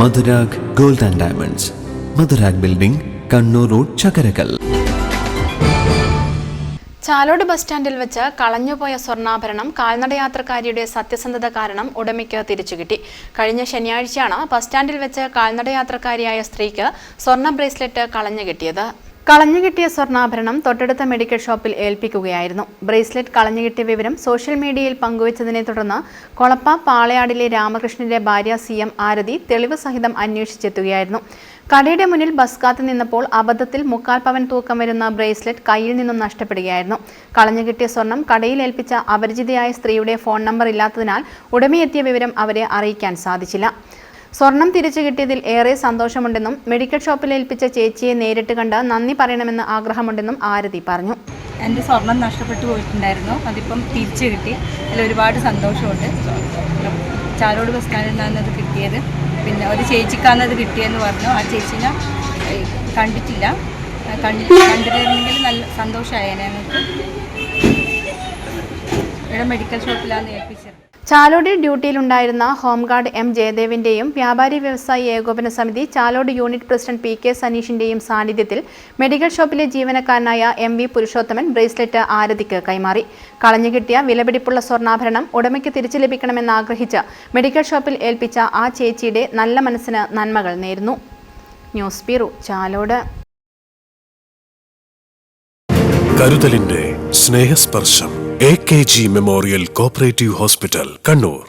Madhurag gold and diamonds, Madhurag building, Kannur road, Chakkarakal. Chalode bus സ്റ്റാൻഡിൽ വെച്ച് കളഞ്ഞുപോയ സ്വർണ്ണാഭരണം കാൽനടയാത്രക്കാരിയുടെ സത്യസന്ധത കാരണം ഉടമയ്ക്ക് തിരിച്ചുകിട്ടി. കഴിഞ്ഞ ശനിയാഴ്ചയാണ് ബസ് സ്റ്റാൻഡിൽ വെച്ച് കാൽനടയാത്രക്കാരിയായ സ്ത്രീക്ക് സ്വർണ്ണ ബ്രേസ്ലെറ്റ് കളഞ്ഞുകിട്ടിയത്. കളഞ്ഞുകിട്ടിയ സ്വർണ്ണാഭരണം തൊട്ടടുത്ത മെഡിക്കൽ ഷോപ്പിൽ ഏൽപ്പിക്കുകയായിരുന്നു. ബ്രേസ്ലെറ്റ് കളഞ്ഞുകിട്ടിയ വിവരം സോഷ്യൽ മീഡിയയിൽ പങ്കുവച്ചതിനെ തുടർന്ന് കൊളപ്പ പാളയാടിലെ രാമകൃഷ്ണന്റെ ഭാര്യ CM ആരതി തെളിവ് സഹിതം അന്വേഷിച്ചെത്തുകയായിരുന്നു. കടയുടെ മുന്നിൽ ബസ് കാത്തു നിന്നപ്പോൾ അബദ്ധത്തിൽ 3/4 പവൻ തൂക്കം വരുന്ന ബ്രേസ്ലെറ്റ് കയ്യിൽ നിന്നും നഷ്ടപ്പെടുകയായിരുന്നു. കളഞ്ഞുകിട്ടിയ സ്വർണം കടയിൽ ഏൽപ്പിച്ച അപരിചിതയായ സ്ത്രീയുടെ ഫോൺ നമ്പർ ഇല്ലാത്തതിനാൽ ഉടമയെത്തിയ വിവരം അവരെ അറിയിക്കാൻ സാധിച്ചില്ല. സ്വർണം തിരിച്ചു കിട്ടിയതിൽ ഏറെ സന്തോഷമുണ്ടെന്നും മെഡിക്കൽ ഷോപ്പിൽ ഏൽപ്പിച്ച ചേച്ചിയെ നേരിട്ട് കണ്ട് നന്ദി പറയണമെന്ന് ആഗ്രഹമുണ്ടെന്നും ആരതി പറഞ്ഞു. എൻ്റെ സ്വർണം നഷ്ടപ്പെട്ടു പോയിട്ടുണ്ടായിരുന്നു, അതിപ്പം തിരിച്ചു കിട്ടി. അതിൽ ഒരുപാട് സന്തോഷമുണ്ട്. ചാലോട് ബസ് സ്റ്റാൻഡിൽ നിന്നാണ് അത് കിട്ടിയത്. പിന്നെ ഒരു ചേച്ചിക്കാണ് അത് കിട്ടിയെന്ന് പറഞ്ഞു. ആ ചേച്ചിനെ കണ്ടിട്ടില്ല, കണ്ടിരുന്നെങ്കിൽ നല്ല സന്തോഷമായേനെ. ഞങ്ങൾക്ക് ഇവിടെ മെഡിക്കൽ ഷോപ്പിലാണ് ഏൽപ്പിച്ചത്. ചാലോട് ഡ്യൂട്ടിയിലുണ്ടായിരുന്ന ഹോംഗാർഡ് M ജയദേവിന്റെയും വ്യാപാരി വ്യവസായി ഏകോപന സമിതി ചാലോട് യൂണിറ്റ് പ്രസിഡന്റ് PK സനീഷിന്റെയും സാന്നിധ്യത്തിൽ മെഡിക്കൽ ഷോപ്പിലെ ജീവനക്കാരനായ MV പുരുഷോത്തമൻ ബ്രേസ്ലെറ്റ് ആരതിക്ക് കൈമാറി. കളഞ്ഞുകിട്ടിയ വിലപിടിപ്പുള്ള സ്വർണ്ണാഭരണം ഉടമയ്ക്ക് തിരിച്ചു ലഭിക്കണമെന്ന് ആഗ്രഹിച്ച് മെഡിക്കൽ ഷോപ്പിൽ ഏൽപ്പിച്ച ആ ചേച്ചിയുടെ നല്ല മനസ്സിന് നന്മകൾ നേരുന്നു. News bureau, Chalode. കരുതലിന്റെ സ്നേഹസ്പർശം AKG memorial cooperative hospital, Kannur.